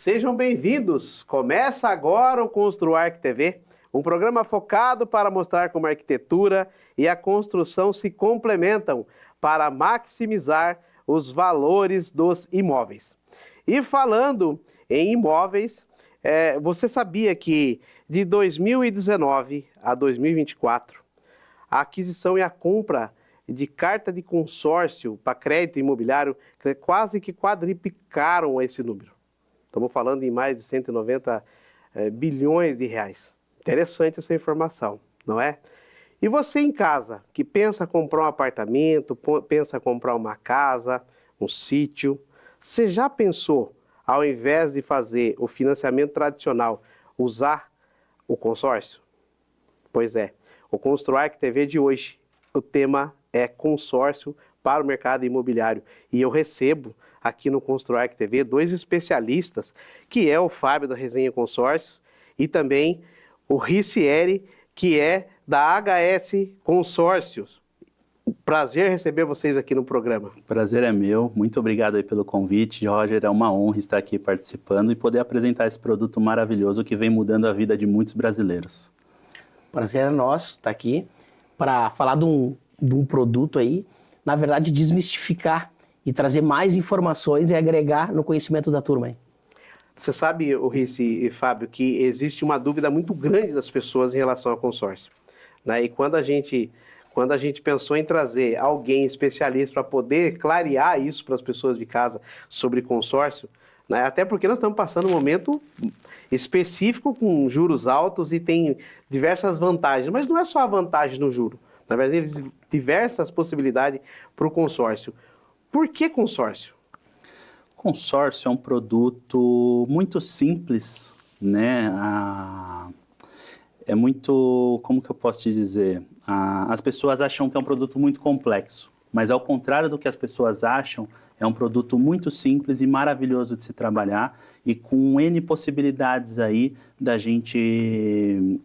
Sejam bem-vindos! Começa agora o Construarc TV, um programa focado para mostrar como a arquitetura e a construção se complementam para maximizar os valores dos imóveis. E falando em imóveis, você sabia que de 2019 a 2024, a aquisição e a compra de carta de consórcio para crédito imobiliário quase que quadriplicaram esse número. Estamos falando em mais de 190 bilhões de reais. Interessante essa informação, não é? E você em casa, que pensa comprar um apartamento, pensa comprar uma casa, um sítio, você já pensou, ao invés de fazer o financiamento tradicional, usar o consórcio? Pois é, o Construarc TV de hoje, o tema é consórcio para o mercado imobiliário. E eu recebo aqui no Construarc TV dois especialistas, que é o Fábio da Resenha Consórcios e também o Ricieri, que é da HS Consórcios. Prazer receber vocês aqui no programa. Prazer é meu, muito obrigado aí pelo convite, Roger, é uma honra estar aqui participando e poder apresentar esse produto maravilhoso que vem mudando a vida de muitos brasileiros. Prazer é nosso estar aqui para falar de um produto aí, na verdade desmistificar e trazer mais informações e agregar no conhecimento da turma aí. Você sabe, Rici e Fábio, que existe uma dúvida muito grande das pessoas em relação ao consórcio, né? E quando a gente pensou em trazer alguém especialista para poder clarear isso para as pessoas de casa sobre consórcio, né? Até porque nós estamos passando um momento específico com juros altos e tem diversas vantagens, mas não é só a vantagem no juro, na verdade existem diversas possibilidades para o consórcio. Por que consórcio? Consórcio é um produto muito simples, né? É muito, como que eu posso te dizer? As pessoas acham que é um produto muito complexo, mas ao contrário do que as pessoas acham, é um produto muito simples e maravilhoso de se trabalhar e com N possibilidades aí da gente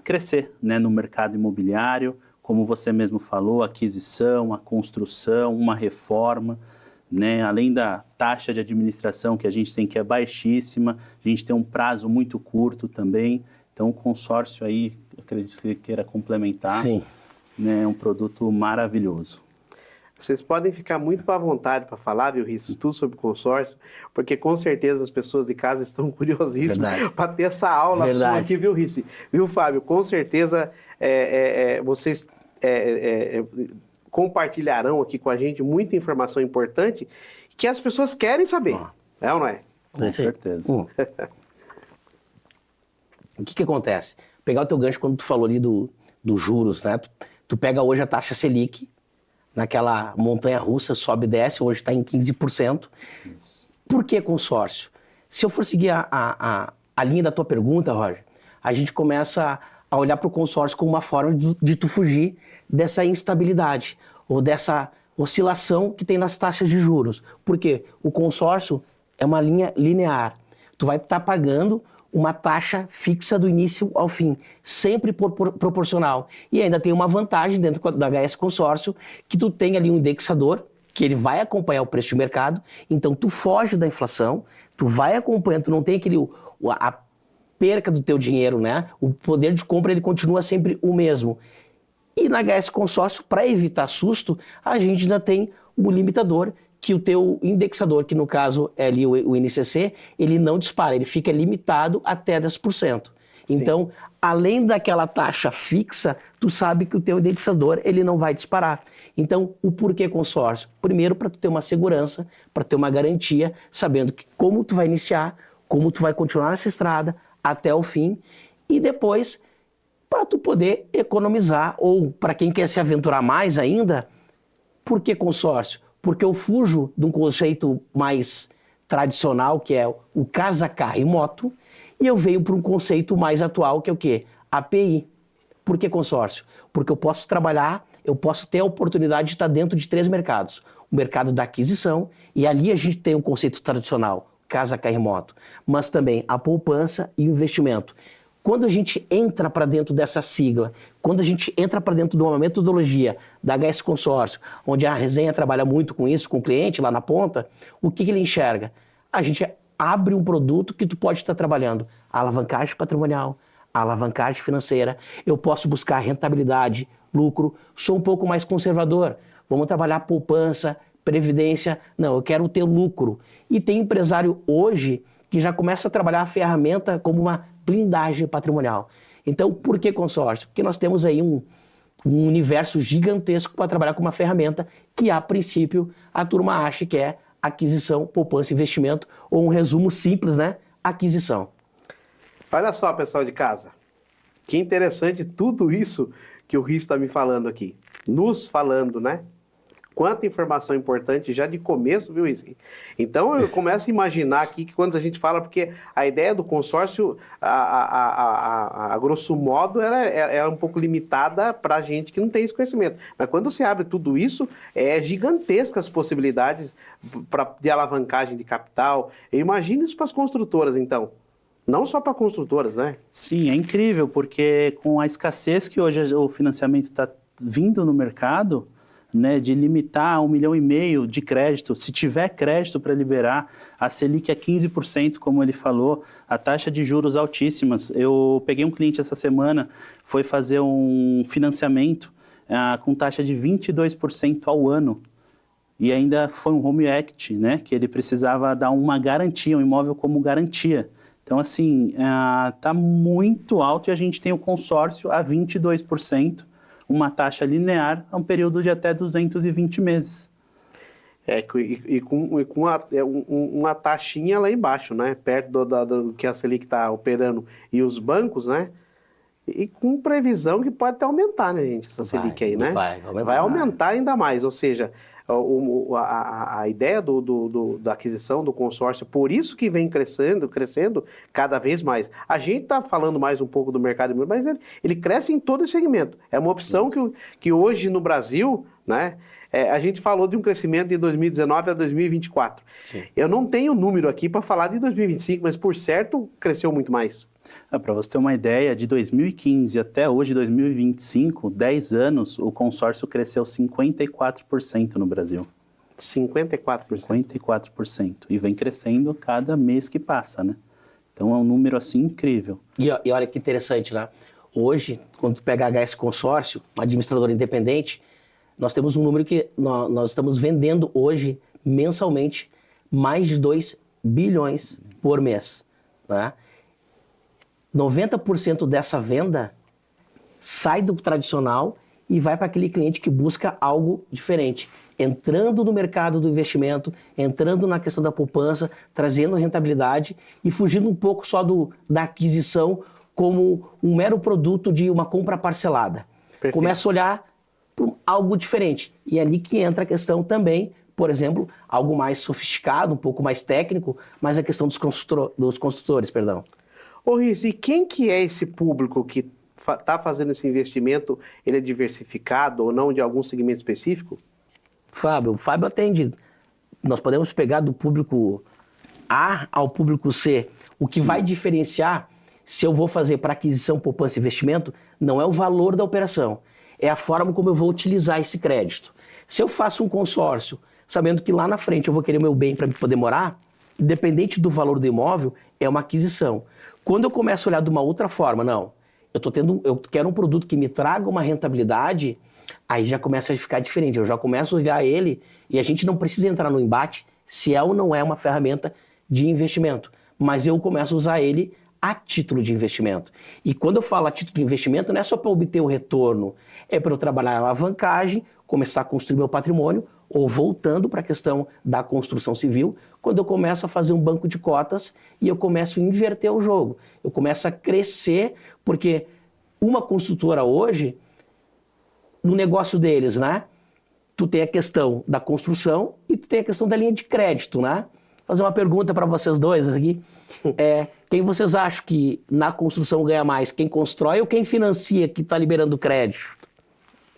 crescer, né, no mercado imobiliário, como você mesmo falou, a aquisição, a construção, uma reforma, né? Além da taxa de administração que a gente tem, que é baixíssima, a gente tem um prazo muito curto também. Então, o consórcio aí, eu acredito que queira complementar. Sim. Né? É um produto maravilhoso. Vocês podem ficar muito à vontade para falar, viu, Rici, tudo sobre consórcio, porque com certeza as pessoas de casa estão curiosíssimas para ter essa aula sua aqui, viu, Rici? Viu, Fábio? Com certeza vocês compartilharão aqui com a gente muita informação importante que as pessoas querem saber, é ou não é? Com certeza. O que acontece? Pegar o teu gancho quando tu falou ali dos juros, né? Tu pega hoje a taxa Selic, naquela montanha russa, sobe e desce, hoje está em 15%. Isso. Por que consórcio? Se eu for seguir a linha da tua pergunta, Roger, a gente começa a olhar para o consórcio como uma forma de tu fugir dessa instabilidade ou dessa oscilação que tem nas taxas de juros. Por quê? O consórcio é uma linha linear. Tu vai estar pagando uma taxa fixa do início ao fim, sempre proporcional. E ainda tem uma vantagem dentro da HS Consórcio, que tu tem ali um indexador, que ele vai acompanhar o preço de mercado, então tu foge da inflação, tu vai acompanhando, tu não tem a perca do teu dinheiro, né? O poder de compra ele continua sempre o mesmo. E na HS Consórcio, para evitar susto, a gente ainda tem o limitador, que o teu indexador, que no caso é ali o INCC, ele não dispara, ele fica limitado até 10%. Então, sim, além daquela taxa fixa, tu sabe que o teu indexador ele não vai disparar. Então, o porquê consórcio? Primeiro, para tu ter uma segurança, para ter uma garantia, sabendo que como tu vai iniciar, como tu vai continuar nessa estrada até o fim, e depois, para tu poder economizar, ou para quem quer se aventurar mais ainda, por que consórcio? Porque eu fujo de um conceito mais tradicional, que é o casa, carro e moto, e eu venho para um conceito mais atual, que é o quê? API. Por que consórcio? Porque eu posso trabalhar, eu posso ter a oportunidade de estar dentro de 3 mercados. O mercado da aquisição, e ali a gente tem um conceito tradicional, casa, carro e moto, mas também a poupança e o investimento. Quando a gente entra para dentro dessa sigla, quando a gente entra para dentro de uma metodologia da HS Consórcio, onde a resenha trabalha muito com isso, com o cliente lá na ponta, o que ele enxerga? A gente abre um produto que tu pode estar trabalhando alavancagem patrimonial, alavancagem financeira, eu posso buscar rentabilidade, lucro, sou um pouco mais conservador, vamos trabalhar poupança, previdência, não, eu quero ter lucro. E tem empresário hoje que já começa a trabalhar a ferramenta como uma blindagem patrimonial. Então, por que consórcio? Porque nós temos aí um universo gigantesco para trabalhar com uma ferramenta que, a princípio, a turma acha que é aquisição, poupança, investimento, ou um resumo simples, né? Aquisição. Olha só, pessoal de casa, que interessante tudo isso que o Riz está me falando aqui. Nos falando, né? Quanta informação importante já de começo, viu, Riz? Então, eu começo a imaginar aqui que quando a gente fala, porque a ideia do consórcio, a grosso modo, ela é um pouco limitada para a gente que não tem esse conhecimento. Mas quando você abre tudo isso, é gigantescas as possibilidades de alavancagem de capital. Eu imagino isso para as construtoras, então. Não só para construtoras, né? Sim, é incrível, porque com a escassez que hoje o financiamento está vindo no mercado, né, de limitar a 1,5 milhão de crédito, se tiver crédito para liberar, a Selic é 15%, como ele falou, a taxa de juros altíssimas. Eu peguei um cliente essa semana, foi fazer um financiamento com taxa de 22% ao ano, e ainda foi um home equity, né, que ele precisava dar uma garantia, um imóvel como garantia. Então, assim, está muito alto e a gente tem o consórcio a 22%, uma taxa linear a um período de até 220 meses. E com uma taxinha lá embaixo, né? Perto do que a Selic está operando e os bancos, né? E com previsão que pode até aumentar, né, gente? Essa Selic aí, né? Vai aumentar ainda mais, ou seja, a ideia da aquisição do consórcio, por isso que vem crescendo cada vez mais. A gente está falando mais um pouco do mercado imobiliário, mas ele cresce em todo o segmento. É uma opção que hoje no Brasil, né, a gente falou de um crescimento de 2019 a 2024. Sim. Eu não tenho número aqui para falar de 2025, mas por certo cresceu muito mais. Para você ter uma ideia, de 2015 até hoje, 2025, 10 anos, o consórcio cresceu 54% no Brasil. 54%? 54%. E vem crescendo cada mês que passa, né? Então é um número assim incrível. E olha que interessante, né? Hoje, quando tu pega a HS Consórcio, um administrador independente, nós temos um número que nós estamos vendendo hoje, mensalmente, mais de 2 bilhões por mês, né? 90% dessa venda sai do tradicional e vai para aquele cliente que busca algo diferente, entrando no mercado do investimento, entrando na questão da poupança, trazendo rentabilidade e fugindo um pouco só da aquisição como um mero produto de uma compra parcelada. Perfeito. Começa a olhar para algo diferente. E é ali que entra a questão também, por exemplo, algo mais sofisticado, um pouco mais técnico, mas a questão dos construtores, perdão. Ô Riz, e quem que é esse público que está fazendo esse investimento? Ele é diversificado ou não de algum segmento específico? Fábio, o Fábio atende. Nós podemos pegar do público A ao público C. O que vai diferenciar se eu vou fazer para aquisição, poupança e investimento não é o valor da operação, é a forma como eu vou utilizar esse crédito. Se eu faço um consórcio, sabendo que lá na frente eu vou querer o meu bem para poder morar, independente do valor do imóvel, é uma aquisição. Quando eu começo a olhar de uma outra forma, não, eu quero um produto que me traga uma rentabilidade, aí já começa a ficar diferente. Eu já começo a olhar ele e a gente não precisa entrar no embate se é ou não é uma ferramenta de investimento, mas eu começo a usar ele a título de investimento. E quando eu falo a título de investimento, não é só para obter o retorno, é para eu trabalhar a alavancagem, começar a construir meu patrimônio, ou voltando para a questão da construção civil, quando eu começo a fazer um banco de cotas e eu começo a inverter o jogo. Eu começo a crescer, porque uma construtora hoje, no negócio deles, né? Tu tem a questão da construção e tu tem a questão da linha de crédito, né? Vou fazer uma pergunta para vocês dois aqui. Quem vocês acham que na construção ganha mais? Quem constrói ou quem financia que está liberando crédito?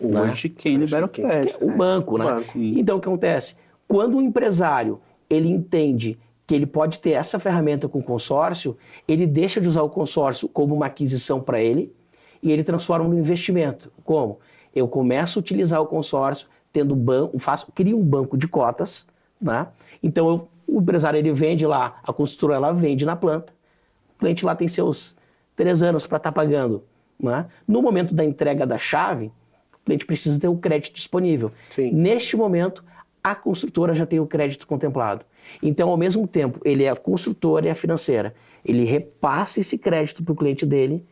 Hoje, quem libera o crédito? O banco, né? Então, o que acontece? Quando o empresário ele entende que ele pode ter essa ferramenta com o consórcio, ele deixa de usar o consórcio como uma aquisição para ele e ele transforma no investimento. Como? Eu começo a utilizar o consórcio, crio um banco de cotas, né? Então, o empresário ele vende lá, a construtora ela vende na planta, o cliente lá tem seus 3 anos para estar pagando. Né? No momento da entrega da chave, o cliente precisa ter o crédito disponível. Sim. Neste momento, a construtora já tem o crédito contemplado. Então, ao mesmo tempo, ele é a construtora e a financeira. Ele repassa esse crédito para o cliente dele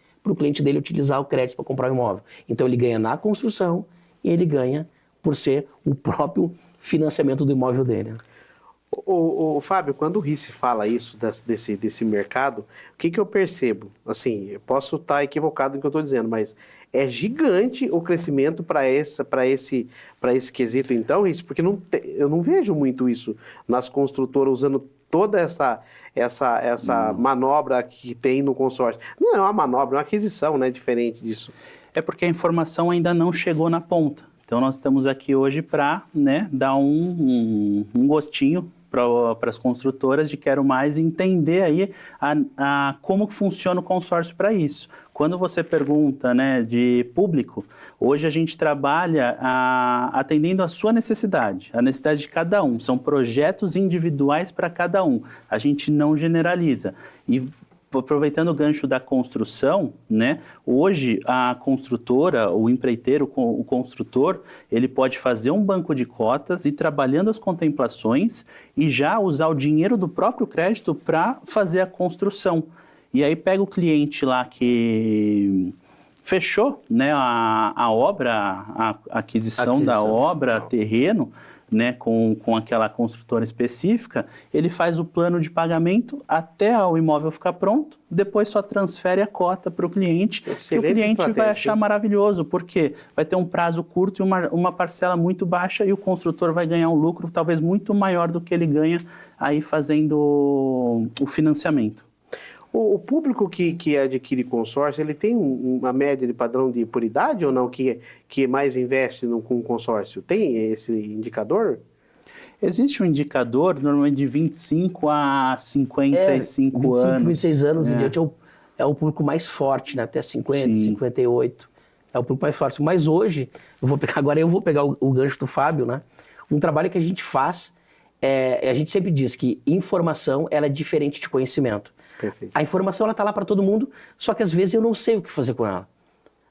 utilizar o crédito para comprar o imóvel. Então, ele ganha na construção e ele ganha por ser o próprio financiamento do imóvel dele. O Fábio, quando o Rissi fala isso desse mercado, o que eu percebo? Assim, eu posso estar equivocado no que eu estou dizendo, mas é gigante o crescimento para esse quesito, então, Rissi, porque eu não vejo muito isso nas construtoras usando toda essa manobra que tem no consórcio. Não é uma manobra, é uma aquisição, né, diferente disso. É porque a informação ainda não chegou na ponta. Então, nós estamos aqui hoje para, né, dar um gostinho para as construtoras de quero mais entender aí como funciona o consórcio para isso. Quando você pergunta, né, de público, hoje a gente trabalha atendendo a sua necessidade, a necessidade de cada um. São projetos individuais para cada um. A gente não generaliza. E aproveitando o gancho da construção, né, hoje a construtora, o empreiteiro, o construtor, ele pode fazer um banco de cotas e trabalhando as contemplações e já usar o dinheiro do próprio crédito para fazer a construção. E aí pega o cliente lá que fechou, né, a obra, a aquisição da obra, terreno, né, com aquela construtora específica, ele faz o plano de pagamento até o imóvel ficar pronto, depois só transfere a cota para o cliente, e o cliente vai achar maravilhoso, porque vai ter um prazo curto e uma parcela muito baixa e o construtor vai ganhar um lucro talvez muito maior do que ele ganha aí fazendo o financiamento. O público que adquire consórcio, ele tem uma média de padrão de por idade ou não, que mais investe com consórcio? Tem esse indicador? Existe um indicador, normalmente de 25 a 55 anos. 26 anos em diante é o público mais forte, né? Até 50, Sim. 58. É o público mais forte. Mas hoje, agora eu vou pegar o gancho do Fábio, né? Um trabalho que a gente faz, a gente sempre diz que informação ela é diferente de conhecimento. Perfeito. A informação está lá para todo mundo, só que às vezes eu não sei o que fazer com ela.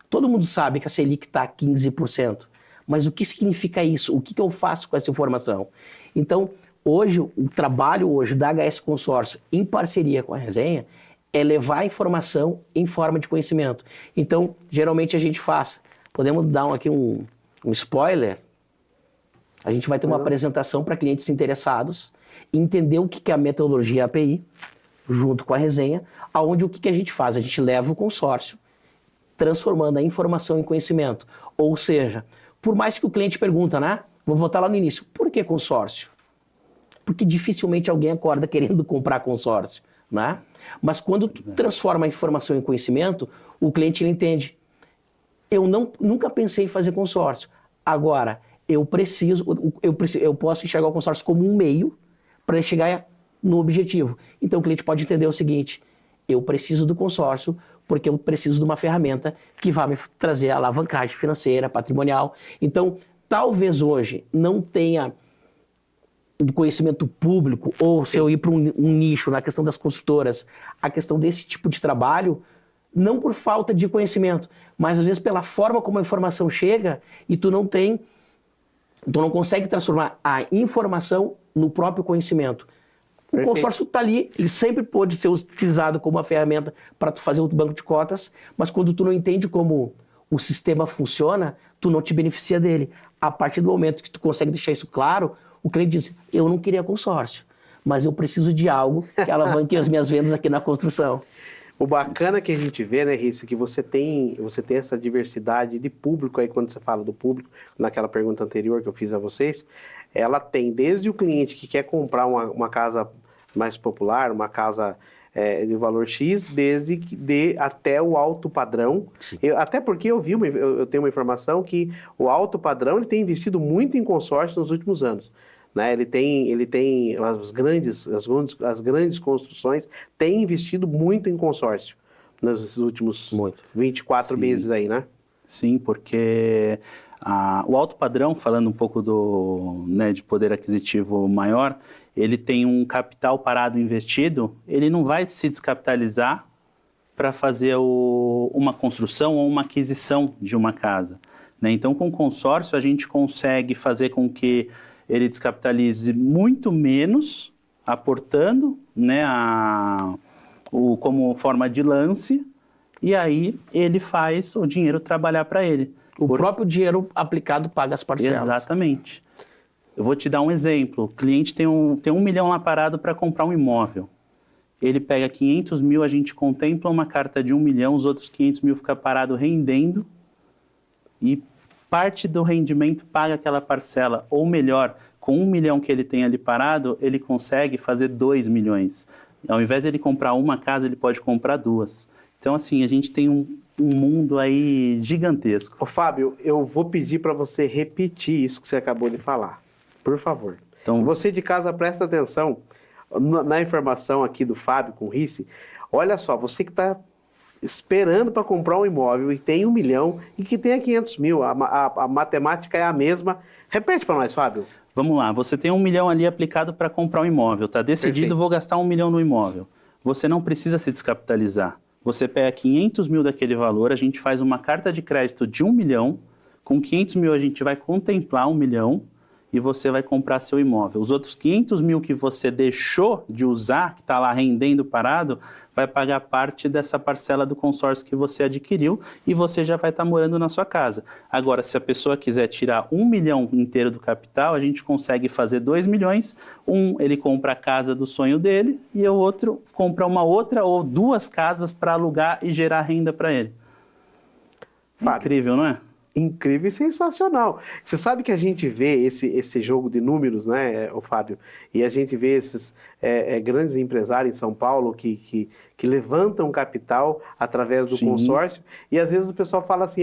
Todo mundo sabe que a Selic está a 15%, mas o que significa isso? O que eu faço com essa informação? Então, hoje, o trabalho da HS Consórcio, em parceria com a Resenha, é levar a informação em forma de conhecimento. Então, geralmente a gente faz, podemos dar aqui um spoiler, a gente vai ter uma apresentação para clientes interessados, entender o que é a metodologia API, junto com a Resenha, onde o que a gente faz? A gente leva o consórcio, transformando a informação em conhecimento. Ou seja, por mais que o cliente pergunta, né? Vou voltar lá no início, por que consórcio? Porque dificilmente alguém acorda querendo comprar consórcio, né? Mas quando tu transforma a informação em conhecimento, o cliente ele entende. Eu nunca pensei em fazer consórcio. Agora, eu posso enxergar o consórcio como um meio para chegar no objetivo. Então o cliente pode entender o seguinte: eu preciso do consórcio porque eu preciso de uma ferramenta que vai me trazer alavancagem financeira, patrimonial. Então, talvez hoje não tenha do conhecimento público, ou se eu ir para um nicho na questão das construtoras, a questão desse tipo de trabalho, não por falta de conhecimento, mas às vezes pela forma como a informação chega e tu não consegue transformar a informação no próprio conhecimento. O consórcio está ali, ele sempre pode ser utilizado como uma ferramenta para tu fazer o banco de cotas, mas quando tu não entende como o sistema funciona, tu não te beneficia dele. A partir do momento que tu consegue deixar isso claro, o cliente diz, eu não queria consórcio, mas eu preciso de algo que alavanque as minhas vendas aqui na construção. O bacana que a gente vê, né, Rissi, que você tem essa diversidade de público aí, quando você fala do público, naquela pergunta anterior que eu fiz a vocês, ela tem desde o cliente que quer comprar uma casa mais popular, uma casa de valor X, até o alto padrão. Até porque eu tenho uma informação que o alto padrão ele tem investido muito em consórcio nos últimos anos. Né? Ele tem as grandes construções têm investido muito em consórcio nos últimos 24 meses aí, né? Sim, porque o alto padrão, falando um pouco de poder aquisitivo maior, ele tem um capital parado investido, ele não vai se descapitalizar para fazer uma construção ou uma aquisição de uma casa, né? Então, com o consórcio, a gente consegue fazer com que ele descapitalize muito menos, aportando, né, como forma de lance, e aí ele faz o dinheiro trabalhar para ele. O próprio dinheiro aplicado paga as parcelas. Exatamente. Eu vou te dar um exemplo. O cliente tem 1 milhão lá parado para comprar um imóvel. Ele pega 500 mil, a gente contempla uma carta de 1 milhão, os outros 500 mil fica parado rendendo e parte do rendimento paga aquela parcela. Ou melhor, com 1 milhão que ele tem ali parado, ele consegue fazer 2 milhões. Ao invés de ele comprar uma casa, ele pode comprar 2. Então, assim, a gente tem um mundo aí gigantesco. Ô, Fábio, eu vou pedir para você repetir isso que você acabou de falar, por favor. Então, Você de casa, presta atenção na informação aqui do Fábio com o Risse. Olha só, você que está esperando para comprar um imóvel e tem 1 milhão e que tenha 500 mil, a matemática é a mesma. Repete para nós, Fábio. vamos lá, você tem 1 milhão ali aplicado para comprar um imóvel, está decidido, Perfeito. Vou gastar 1 milhão no imóvel. Você não precisa se descapitalizar. Você pega 500 mil daquele valor, a gente faz uma carta de crédito de 1 milhão, com 500 mil a gente vai contemplar 1 milhão e você vai comprar seu imóvel. Os outros 500 mil que você deixou de usar, que está lá rendendo parado, vai pagar parte dessa parcela do consórcio que você adquiriu e você já vai estar morando na sua casa. Agora, se a pessoa quiser tirar 1 milhão inteiro do capital, a gente consegue fazer 2 milhões. Ele compra a casa do sonho dele e o outro compra uma outra ou 2 casas para alugar e gerar renda para ele. Fábio. Incrível, não é? Incrível e sensacional. Você sabe que a gente vê esse jogo de números, né, o Fábio? E a gente vê esses grandes empresários em São Paulo que levantam capital através do Sim. consórcio. E às vezes o pessoal fala assim,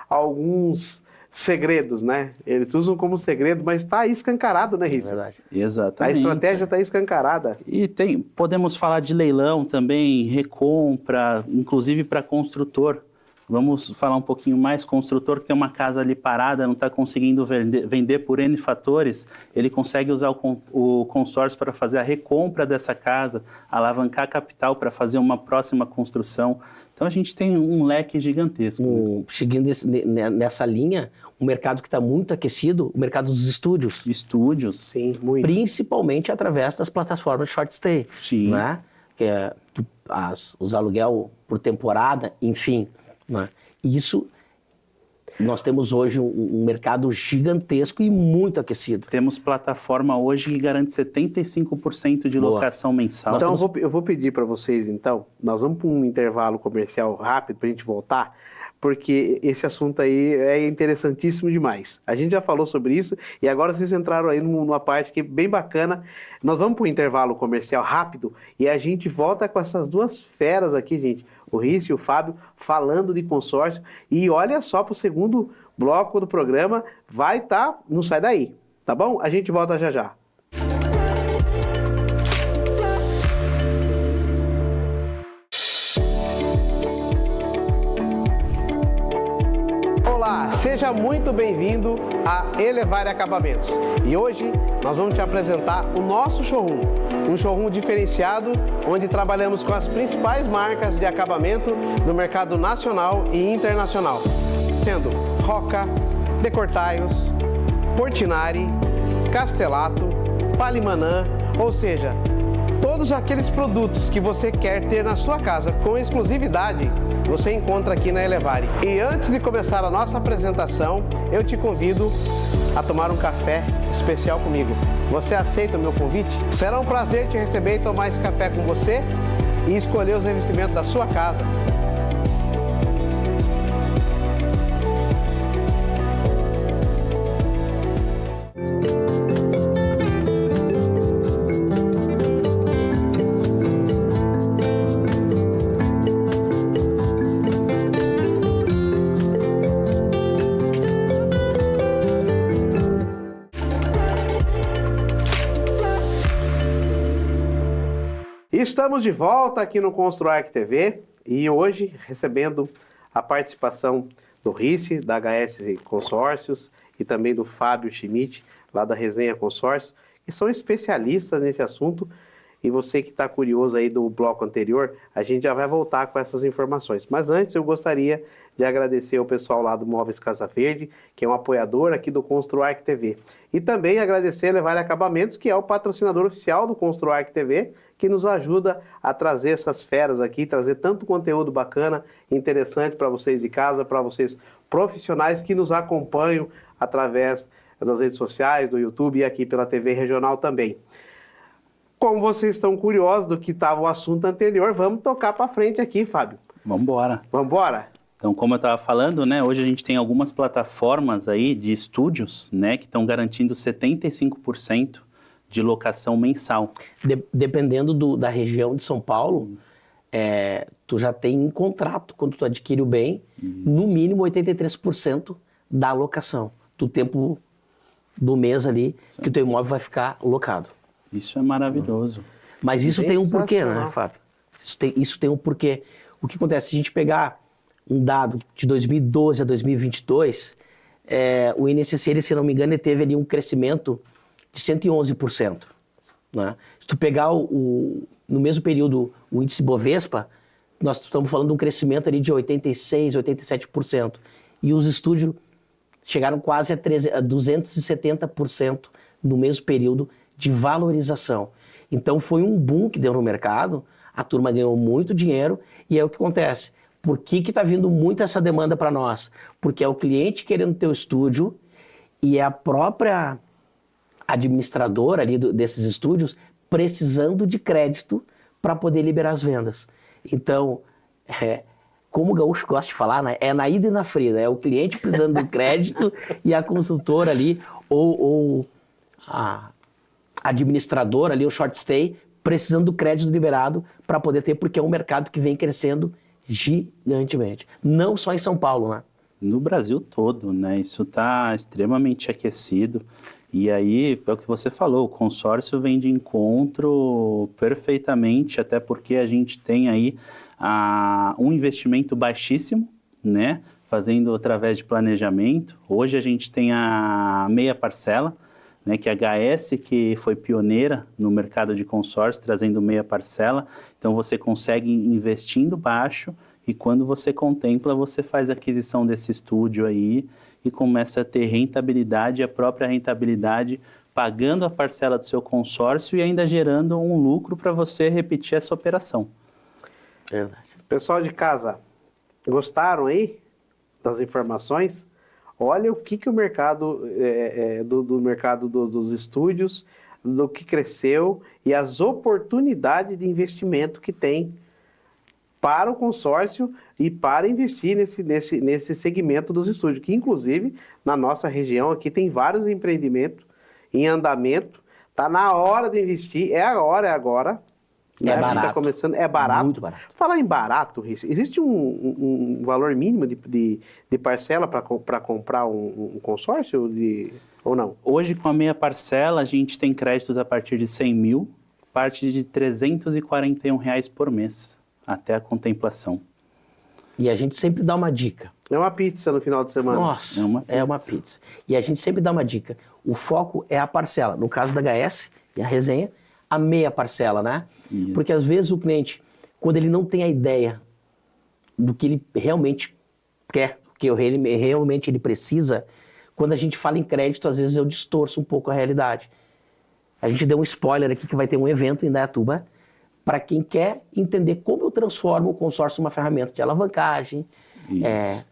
alguns segredos, né? Eles usam como segredo, mas está aí escancarado, né, É Risse? verdade. Exatamente. A estratégia está escancarada. E podemos falar de leilão também, recompra, inclusive para construtor. Vamos falar um pouquinho mais, construtor que tem uma casa ali parada, não está conseguindo vender por N fatores, ele consegue usar o consórcio para fazer a recompra dessa casa, alavancar capital para fazer uma próxima construção. Então a gente tem um leque gigantesco. Seguindo nessa linha, o mercado que está muito aquecido, o mercado dos estúdios. Estúdios. Sim, muito. Principalmente através das plataformas de short stay. Sim. Né? Que é os aluguel por temporada, enfim. Né? Isso, nós temos hoje um mercado gigantesco e muito aquecido. Temos plataforma hoje que garante 75% de Boa. locação mensal. Então, eu vou pedir para vocês, então, nós vamos para um intervalo comercial rápido para a gente voltar, porque esse assunto aí é interessantíssimo demais. A gente já falou sobre isso e agora vocês entraram aí numa parte que é bem bacana. Nós vamos para um intervalo comercial rápido e a gente volta com essas duas feras aqui, gente, o Risse e o Fábio, falando de consórcio. E olha só, para o segundo bloco do programa, vai estar, não sai daí, tá bom? A gente volta já já. Olá, seja muito bem-vindo a Elevare Acabamentos. E hoje nós vamos te apresentar o nosso showroom, um showroom diferenciado onde trabalhamos com as principais marcas de acabamento do mercado nacional e internacional, sendo Roca, Decortiles, Portinari, Castelato, Palimanã, ou seja, todos aqueles produtos que você quer ter na sua casa com exclusividade, você encontra aqui na Elevare. E antes de começar a nossa apresentação, eu te convido a tomar um café especial comigo. Você aceita o meu convite? Será um prazer te receber e tomar esse café com você e escolher os revestimentos da sua casa. Estamos de volta aqui no ConstruArch TV e hoje recebendo a participação do Risse, da HS Consórcios e também do Fábio Schmidt, lá da Resenha Consórcios, que são especialistas nesse assunto. E você que está curioso aí do bloco anterior, a gente já vai voltar com essas informações. Mas antes eu gostaria de agradecer ao pessoal lá do Móveis Casa Verde, que é um apoiador aqui do ConstruArc TV. E também agradecer a Levare Acabamentos, que é o patrocinador oficial do ConstruArc TV, que nos ajuda a trazer essas feras aqui, trazer tanto conteúdo bacana, interessante para vocês de casa, para vocês profissionais que nos acompanham através das redes sociais, do YouTube e aqui pela TV Regional também. Como vocês estão curiosos do que estava o assunto anterior, vamos tocar para frente aqui, Fábio. Vamos embora. Vamos embora? Então, como eu estava falando, né, hoje a gente tem algumas plataformas aí de estúdios, né, que estão garantindo 75% de locação mensal. Dependendo da região de São Paulo, tu já tem um contrato, quando tu adquire o bem, no mínimo 83% da locação, do tempo do mês ali, que o teu imóvel vai ficar locado. Isso é maravilhoso. Mas isso tem um porquê, né, Fábio? Isso tem um porquê. O que acontece? Se a gente pegar um dado de 2012 a 2022, o INCC, ele, se não me engano, ele teve ali um crescimento de 111%. Né? Se tu pegar no mesmo período o índice Bovespa, nós estamos falando de um crescimento ali de 86%, 87%. E os estúdios chegaram quase a 270% no mesmo período de valorização. Então foi um boom que deu no mercado, a turma ganhou muito dinheiro e é o que acontece. Por que está vindo muito essa demanda para nós? Porque é o cliente querendo ter o estúdio e é a própria administradora ali desses estúdios precisando de crédito para poder liberar as vendas. Então, como o gaúcho gosta de falar, né? É na ida e na frida, é o cliente precisando do crédito e a consultora ali, ou a administradora ali, o short stay, precisando do crédito liberado para poder ter, porque é um mercado que vem crescendo gigantemente. Não só em São Paulo, né? No Brasil todo, né? Isso está extremamente aquecido. E aí, é o que você falou, o consórcio vem de encontro perfeitamente, até porque a gente tem aí um investimento baixíssimo, né? Fazendo através de planejamento. Hoje a gente tem a meia parcela, né, que a HS, que foi pioneira no mercado de consórcio, trazendo meia parcela. Então, você consegue investindo baixo e quando você contempla, você faz a aquisição desse estúdio aí e começa a ter rentabilidade, a própria rentabilidade, pagando a parcela do seu consórcio e ainda gerando um lucro para você repetir essa operação. Verdade. Pessoal de casa, gostaram aí das informações? Olha o que o mercado, do mercado dos estúdios, do que cresceu e as oportunidades de investimento que tem para o consórcio e para investir nesse segmento dos estúdios, que inclusive na nossa região aqui tem vários empreendimentos em andamento, está na hora de investir, é agora. É barato. Tá começando, é barato. Muito barato. Falar em barato, existe um valor mínimo de parcela para comprar um consórcio ou não? Hoje, com a meia parcela, a gente tem créditos a partir de 100 mil, parte de R$ 341 por mês, até a contemplação. E a gente sempre dá uma dica. É uma pizza no final de semana. Nossa, é uma pizza. E a gente sempre dá uma dica. O foco é a parcela. No caso da HS e a resenha, a meia parcela, né? Isso. Porque às vezes o cliente, quando ele não tem a ideia do que ele realmente quer, do que realmente ele precisa, quando a gente fala em crédito, às vezes eu distorço um pouco a realidade. A gente deu um spoiler aqui que vai ter um evento em Indaiatuba para quem quer entender como eu transformo o consórcio numa ferramenta de alavancagem,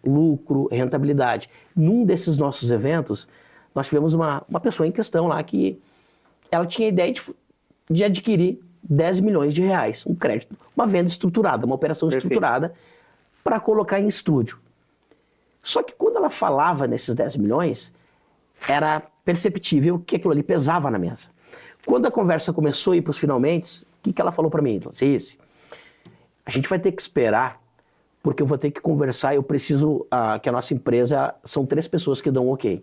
lucro, rentabilidade. Num desses nossos eventos, nós tivemos uma pessoa em questão lá que ela tinha a ideia de adquirir 10 milhões de reais, um crédito, uma venda estruturada, uma operação estruturada para colocar em estúdio. Só que quando ela falava nesses 10 milhões, era perceptível que aquilo ali pesava na mesa. Quando a conversa começou a ir para os finalmente, o que ela falou para mim? Ela disse, a gente vai ter que esperar, porque eu vou ter que conversar, eu preciso que a nossa empresa, são 3 pessoas que dão um ok.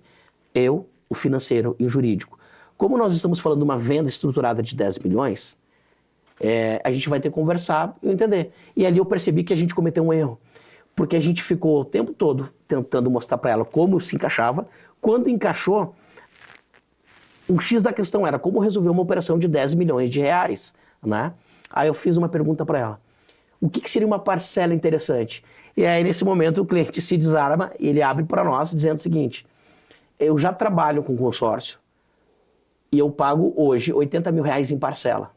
Eu, o financeiro e o jurídico. Como nós estamos falando de uma venda estruturada de 10 milhões, a gente vai ter que conversar e entender. E ali eu percebi que a gente cometeu um erro. Porque a gente ficou o tempo todo tentando mostrar para ela como se encaixava. Quando encaixou, o X da questão era como resolver uma operação de 10 milhões de reais, né? Aí eu fiz uma pergunta para ela. O que seria uma parcela interessante? E aí, nesse momento, o cliente se desarma e ele abre para nós dizendo o seguinte, eu já trabalho com consórcio e eu pago hoje 80 mil reais em parcela.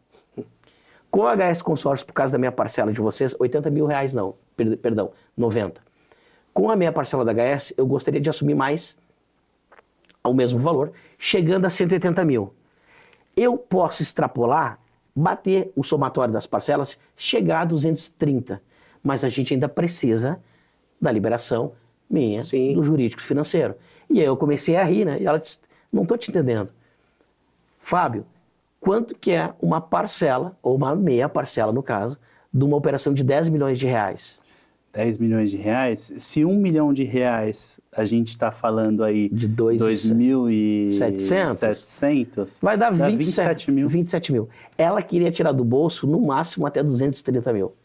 Com a HS Consórcio, por causa da minha parcela de vocês, 80 mil reais não, perdão, 90. Com a minha parcela da HS, eu gostaria de assumir mais ao mesmo valor, chegando a 180 mil. Eu posso extrapolar, bater o somatório das parcelas, chegar a 230, mas a gente ainda precisa da liberação minha, Sim. do jurídico financeiro. E aí eu comecei a rir, né? E ela disse, não estou te entendendo. Fábio, quanto que é uma parcela, ou uma meia parcela no caso, de uma operação de 10 milhões de reais? 10 milhões de reais? Se 1 milhão de reais a gente está falando aí De 2.700, vai dar 27 mil. 27 mil. Ela queria tirar do bolso, no máximo, até 230 mil.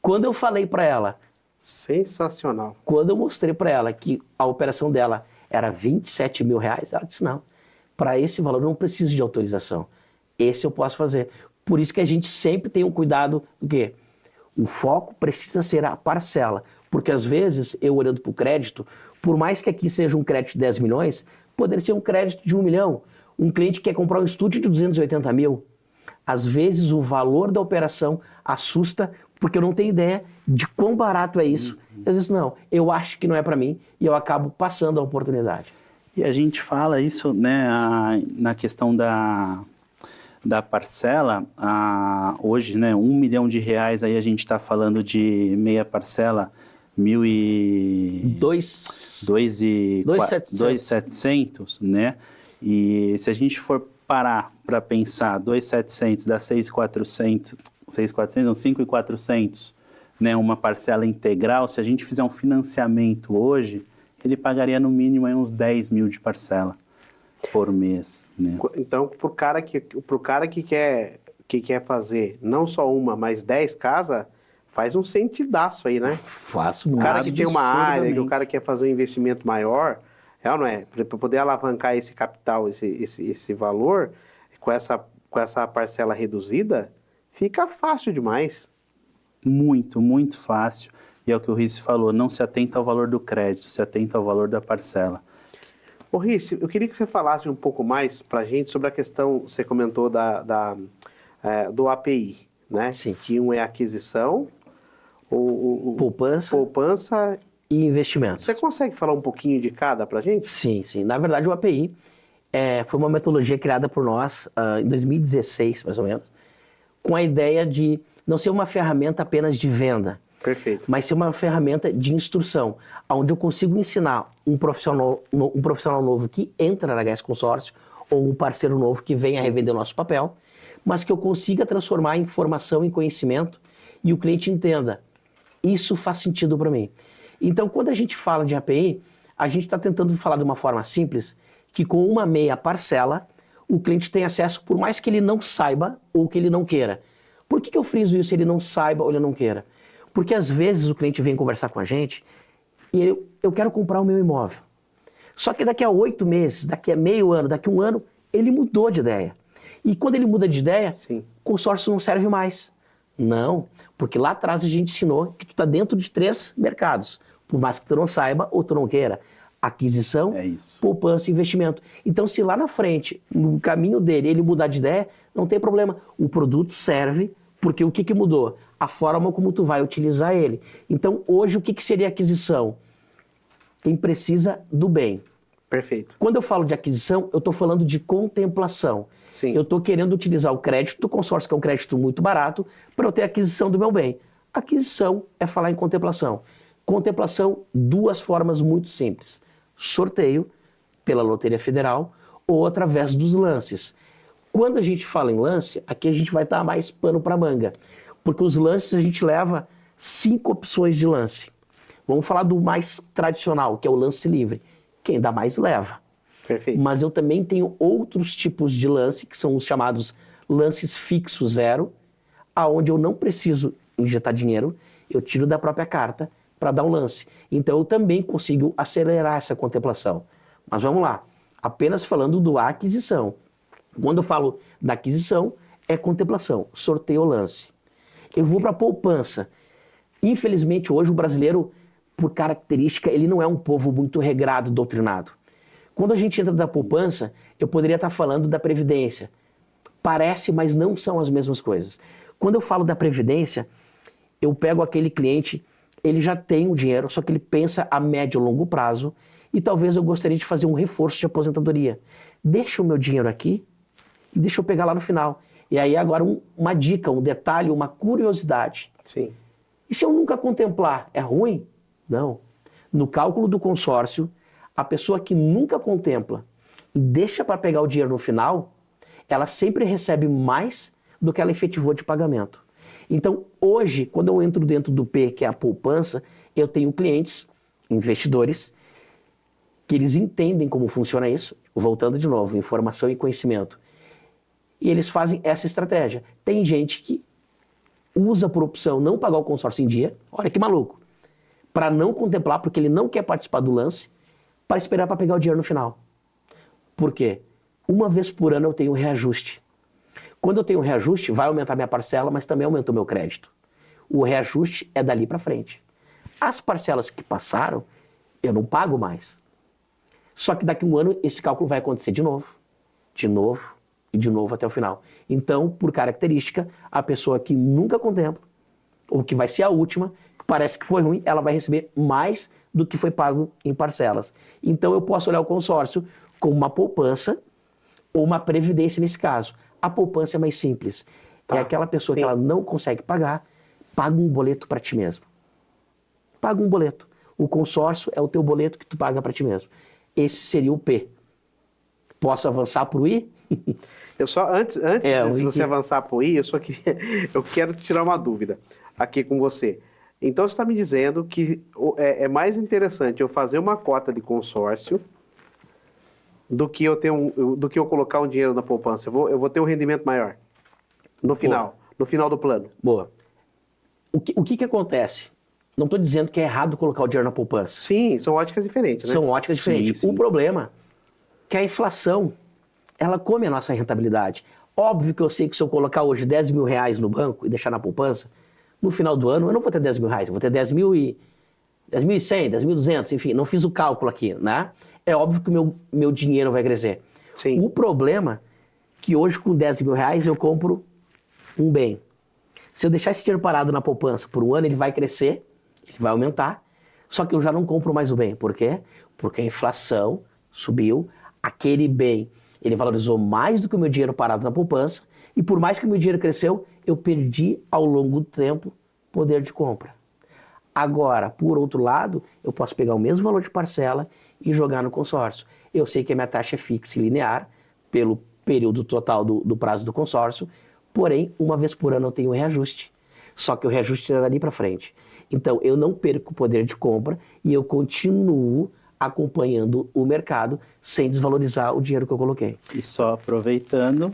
Quando eu falei para ela... Sensacional. Quando eu mostrei para ela que a operação dela era 27 mil reais, ela disse, não, para esse valor eu não preciso de autorização. Esse eu posso fazer. Por isso que a gente sempre tem um cuidado do quê? O foco precisa ser a parcela. Porque às vezes, eu olhando para o crédito, por mais que aqui seja um crédito de 10 milhões, poderia ser um crédito de 1 milhão. Um cliente quer comprar um estúdio de 280 mil. Às vezes o valor da operação assusta, porque eu não tenho ideia de quão barato é isso. Eu disse, não, eu acho que não é para mim, e eu acabo passando a oportunidade. E a gente fala isso, né, na questão da parcela, hoje, né, 1 milhão de reais, aí a gente está falando de meia parcela, 2.700, né? E se a gente for parar para pensar, 2.700 dá 6.400, 5.400, né, uma parcela integral, se a gente fizer um financiamento hoje, ele pagaria no mínimo aí uns 10 mil de parcela por mês, né? Então, pro cara que quer fazer não só uma, mas 10 casas, faz um sentidaço aí, né? Faço O cara que tem uma área, que o absurdamente. cara quer fazer um investimento maior, é ou não é? Para poder alavancar esse capital, esse valor, com essa parcela reduzida, fica fácil demais. Muito, muito fácil. E é o que o Rice falou, não se atenta ao valor do crédito, se atenta ao valor da parcela. Ô Rice, eu queria que você falasse um pouco mais para a gente sobre a questão, você comentou do API, né? Sim. Que um é aquisição, Poupança poupança. e investimentos. Você consegue falar um pouquinho de cada para a gente? Sim, sim. Na verdade, o API foi uma metodologia criada por nós em 2016, mais ou menos, com a ideia de não ser uma ferramenta apenas de venda, Perfeito. mas ser uma ferramenta de instrução, onde eu consigo ensinar um profissional novo que entra na HS Consórcio ou um parceiro novo que vem a revender o nosso papel, mas que eu consiga transformar a informação em conhecimento e o cliente entenda, isso faz sentido para mim. Então, quando a gente fala de API, a gente está tentando falar de uma forma simples, que com uma meia parcela, o cliente tem acesso, por mais que ele não saiba ou que ele não queira. Por que eu friso isso se ele não saiba ou ele não queira? Porque às vezes o cliente vem conversar com a gente e eu quero comprar o meu imóvel. Só que daqui a 8 meses, daqui a meio ano, daqui a 1 ano, ele mudou de ideia. E quando ele muda de ideia, Sim. o consórcio não serve mais. Não, porque lá atrás a gente ensinou que tu está dentro de 3 mercados. Por mais que tu não saiba ou tu não queira. Aquisição, É isso. poupança e investimento. Então, se lá na frente, no caminho dele, ele mudar de ideia, não tem problema. O produto serve, porque o que mudou? A forma como tu vai utilizar ele. Então, hoje, o que seria aquisição? Quem precisa do bem. Perfeito. Quando eu falo de aquisição, eu estou falando de contemplação. Sim. Eu estou querendo utilizar o crédito do consórcio, que é um crédito muito barato, para eu ter a aquisição do meu bem. Aquisição é falar em contemplação. Contemplação, 2 formas muito simples. Sorteio, pela Loteria Federal, ou através dos lances. Quando a gente fala em lance, aqui a gente vai dar mais pano para manga. Porque os lances a gente leva 5 opções de lance. Vamos falar do mais tradicional, que é o lance livre. Quem dá mais leva. Perfeito. Mas eu também tenho outros tipos de lance, que são os chamados lances fixo zero, aonde eu não preciso injetar dinheiro, eu tiro da própria carta para dar um lance. Então eu também consigo acelerar essa contemplação. Mas vamos lá, apenas falando do aquisição. Quando eu falo da aquisição, é contemplação, sorteio ou lance. Eu vou para a poupança. Infelizmente, hoje o brasileiro, por característica, ele não é um povo muito regrado, doutrinado. Quando a gente entra da poupança, eu poderia estar falando da previdência. Parece, mas não são as mesmas coisas. Quando eu falo da previdência, eu pego aquele cliente, ele já tem o dinheiro, só que ele pensa a médio e longo prazo e talvez eu gostaria de fazer um reforço de aposentadoria. Deixa o meu dinheiro aqui e deixa eu pegar lá no final. E aí agora uma dica, um detalhe, uma curiosidade. Sim. E se eu nunca contemplar, é ruim? Não. No cálculo do consórcio, a pessoa que nunca contempla e deixa para pegar o dinheiro no final, ela sempre recebe mais do que ela efetivou de pagamento. Então, hoje, quando eu entro dentro do P, que é a poupança, eu tenho clientes, investidores, que eles entendem como funciona isso, voltando de novo, informação e conhecimento. E eles fazem essa estratégia. Tem gente que usa por opção não pagar o consórcio em dia, olha que maluco, para não contemplar, porque ele não quer participar do lance, para esperar para pegar o dinheiro no final. Por quê? Uma vez por ano eu tenho um reajuste. Quando eu tenho um reajuste, vai aumentar minha parcela, mas também aumenta o meu crédito. O reajuste é dali para frente. As parcelas que passaram, eu não pago mais. Só que daqui a um ano esse cálculo vai acontecer de novo e de novo até o final. Então, por característica, a pessoa que nunca contempla, ou que vai ser a última, que parece que foi ruim, ela vai receber mais do que foi pago em parcelas. Então, eu posso olhar o consórcio como uma poupança ou uma previdência nesse caso. A poupança é mais simples. É aquela pessoa que ela não consegue pagar, paga um boleto para ti mesmo. Paga um boleto. O consórcio é o teu boleto que tu paga para ti mesmo. Esse seria o P. Posso avançar para o I? Eu só, antes de você avançar para o I, eu quero tirar uma dúvida aqui com você. Então, você está me dizendo que é mais interessante eu fazer uma cota de consórcio do que eu colocar um dinheiro na poupança. Eu vou ter um rendimento maior no final do plano. Boa. O que acontece? Não estou dizendo que é errado colocar o dinheiro na poupança. Sim, são óticas diferentes, né? São óticas diferentes. Sim. O problema é que a inflação, ela come a nossa rentabilidade. Óbvio que eu sei que se eu colocar hoje 10 mil reais no banco e deixar na poupança, no final do ano eu não vou ter 10 mil reais, eu vou ter 10.100, 10.200, enfim, não fiz o cálculo aqui, né? É óbvio que o meu dinheiro vai crescer. Sim. O problema é que hoje com 10 mil reais eu compro um bem. Se eu deixar esse dinheiro parado na poupança por um ano, ele vai crescer, ele vai aumentar, só que eu já não compro mais o bem. Por quê? Porque a inflação subiu, aquele bem, ele valorizou mais do que o meu dinheiro parado na poupança, e por mais que o meu dinheiro cresceu, eu perdi ao longo do tempo poder de compra. Agora, por outro lado, eu posso pegar o mesmo valor de parcela e jogar no consórcio. Eu sei que a minha taxa é fixa e linear, pelo período total do prazo do consórcio, porém, uma vez por ano eu tenho um reajuste. Só que o reajuste é dali para frente. Então, eu não perco o poder de compra e eu continuo acompanhando o mercado sem desvalorizar o dinheiro que eu coloquei. E só aproveitando,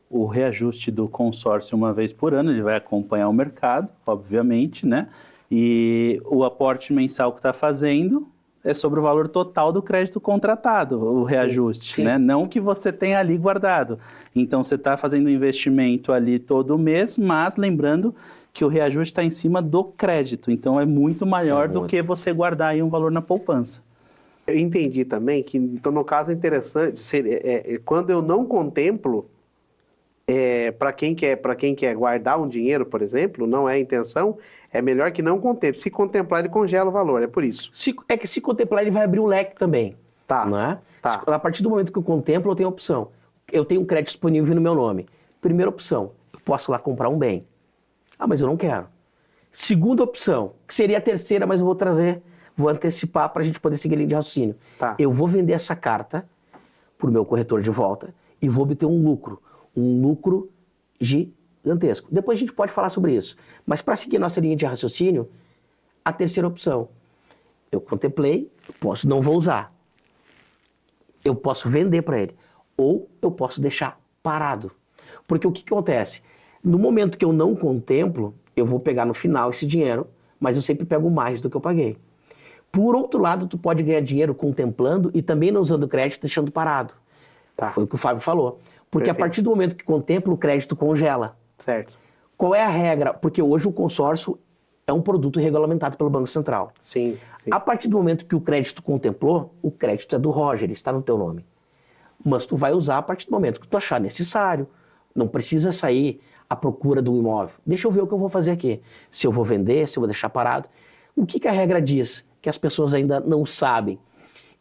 o reajuste do consórcio uma vez por ano, ele vai acompanhar o mercado, obviamente, né? E o aporte mensal que está fazendo é sobre o valor total do crédito contratado, o reajuste, sim. né? Não que você tenha ali guardado. Então, você está fazendo um investimento ali todo mês, mas lembrando que o reajuste está em cima do crédito. Então, é muito maior do que você guardar aí um valor na poupança. Eu entendi também que, então, no caso, é interessante, quando eu não contemplo, para quem quer guardar um dinheiro, por exemplo, não é a intenção, é melhor que não contemple. Se contemplar, ele congela o valor, é por isso. É que se contemplar, ele vai abrir um leque também. Tá. Não é? Tá. A partir do momento que eu contemplo, eu tenho a opção. Eu tenho um crédito disponível no meu nome. Primeira opção, eu posso lá comprar um bem. Ah, mas eu não quero. Segunda opção, que seria a terceira, mas eu vou antecipar para a gente poder seguir a linha de raciocínio. Tá. Eu vou vender essa carta para o meu corretor de volta e vou obter um lucro gigantesco. Depois a gente pode falar sobre isso. Mas para seguir nossa linha de raciocínio, a terceira opção, eu contemplei, não vou usar. Eu posso vender para ele. Ou eu posso deixar parado. Porque o que acontece? No momento que eu não contemplo, eu vou pegar no final esse dinheiro, mas eu sempre pego mais do que eu paguei. Por outro lado, tu pode ganhar dinheiro contemplando e também não usando crédito, deixando parado. Tá. Foi o que o Fábio falou. Porque a Perfeito. partir do momento que contempla, o crédito congela. Certo. Qual é a regra? Porque hoje o consórcio é um produto regulamentado pelo Banco Central. Sim, sim. A partir do momento que o crédito contemplou, o crédito é do Roger, está no teu nome. Mas tu vai usar a partir do momento que tu achar necessário. Não precisa sair à procura do imóvel. Deixa eu ver o que eu vou fazer aqui. Se eu vou vender, se eu vou deixar parado. O que a regra diz? Que as pessoas ainda não sabem.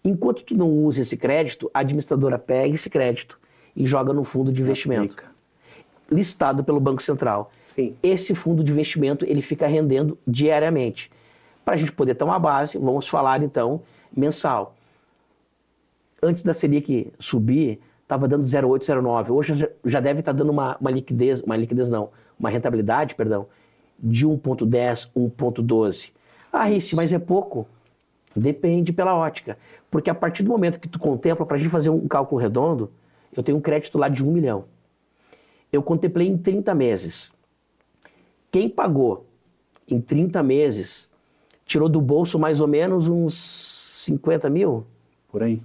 Enquanto tu não usa esse crédito, a administradora pega esse crédito e joga no fundo de investimento, Aplica. listado pelo Banco Central. Sim. Esse fundo de investimento, ele fica rendendo diariamente. Para a gente poder ter uma base, vamos falar então mensal. Antes da Selic subir, estava dando 0,8, 0,9. Hoje já deve estar dando uma rentabilidade, de 1,10, 1,12. Ah, Rice, mas é pouco. Depende pela ótica. Porque a partir do momento que tu contempla, para a gente fazer um cálculo redondo, eu tenho um crédito lá de 1 milhão. Eu contemplei em 30 meses. Quem pagou em 30 meses, tirou do bolso mais ou menos uns 50 mil? Por aí.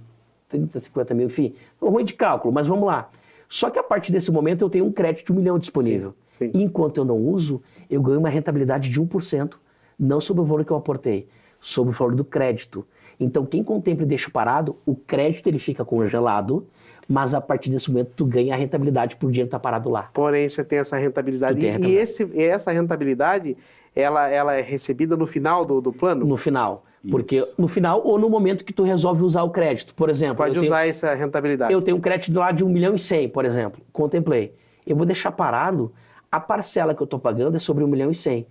30, 50 mil, enfim. Ruim de cálculo, mas vamos lá. Só que a partir desse momento eu tenho um crédito de 1 milhão disponível. Sim, sim. E enquanto eu não uso, eu ganho uma rentabilidade de 1%, não sobre o valor que eu aportei, sobre o valor do crédito. Então quem contempla e deixa parado, o crédito ele fica congelado, mas a partir desse momento tu ganha a rentabilidade por dinheiro estar parado lá. Porém, você tem essa rentabilidade. Tu tem a rentabilidade. E essa rentabilidade, ela é recebida no final do plano? No final. Porque Isso. no final ou no momento que tu resolve usar o crédito. Por exemplo, Pode usar essa rentabilidade. eu tenho um crédito lá de 1 milhão e 100, por exemplo. Contemplei. Eu vou deixar parado, a parcela que eu estou pagando é sobre 1 milhão e 100.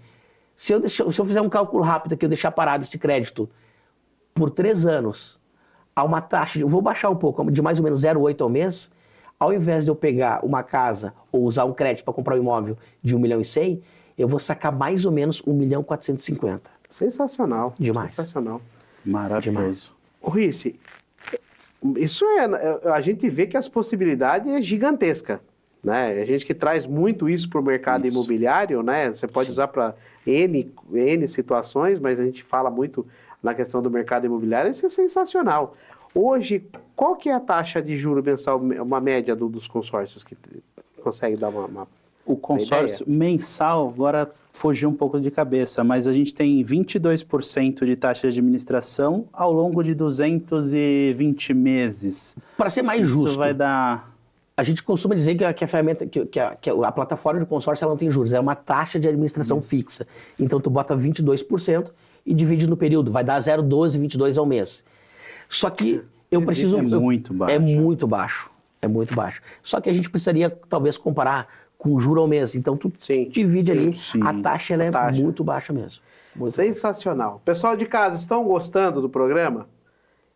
Se eu fizer um cálculo rápido aqui, eu deixar parado esse crédito por 3 anos, a uma taxa, eu vou baixar um pouco, de mais ou menos 0,8 ao mês, ao invés de eu pegar uma casa ou usar um crédito para comprar um imóvel de 1 milhão e 100, eu vou sacar mais ou menos 1 milhão e 450. Sensacional. Demais. Sensacional. Maravilhoso. Ô, Rice, a gente vê que as possibilidades é gigantesca, né? A gente que traz muito isso para o mercado Isso. imobiliário, né? Você pode usar para N situações, mas a gente fala muito na questão do mercado imobiliário, isso é sensacional. Hoje, qual que é a taxa de juro mensal, uma média dos consórcios que consegue dar uma O consórcio mensal, agora fugiu um pouco de cabeça, mas a gente tem 22% de taxa de administração ao longo de 220 meses. Para ser mais Isso justo, vai dar... a gente costuma dizer que a ferramenta, que a plataforma de consórcio ela não tem juros, é uma taxa de administração fixa. Então tu bota 22% e divide no período, vai dar 0,12, 22 ao mês. Só que eu preciso... É muito baixo. É muito baixo, é muito baixo. Só que a gente precisaria talvez comparar com o juro ao mês. Então tu Sim, divide ali, sim. a taxa ela é Taxa. muito baixa mesmo. Muito Sensacional. Pessoal de casa, estão gostando do programa?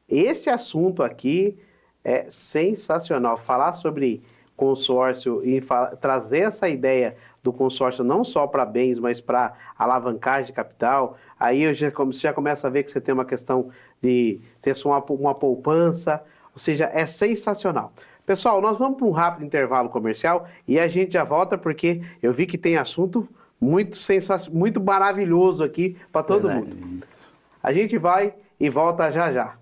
Esse assunto aqui é sensacional. Falar sobre consórcio e trazer essa ideia do consórcio não só para bens, mas para alavancagem de capital. Aí você já começa a ver que você tem uma questão de ter só uma poupança. Ou seja, é sensacional. Pessoal, nós vamos para um rápido intervalo comercial e a gente já volta porque eu vi que tem assunto muito maravilhoso aqui para todo Verdade. mundo. A gente vai e volta já já.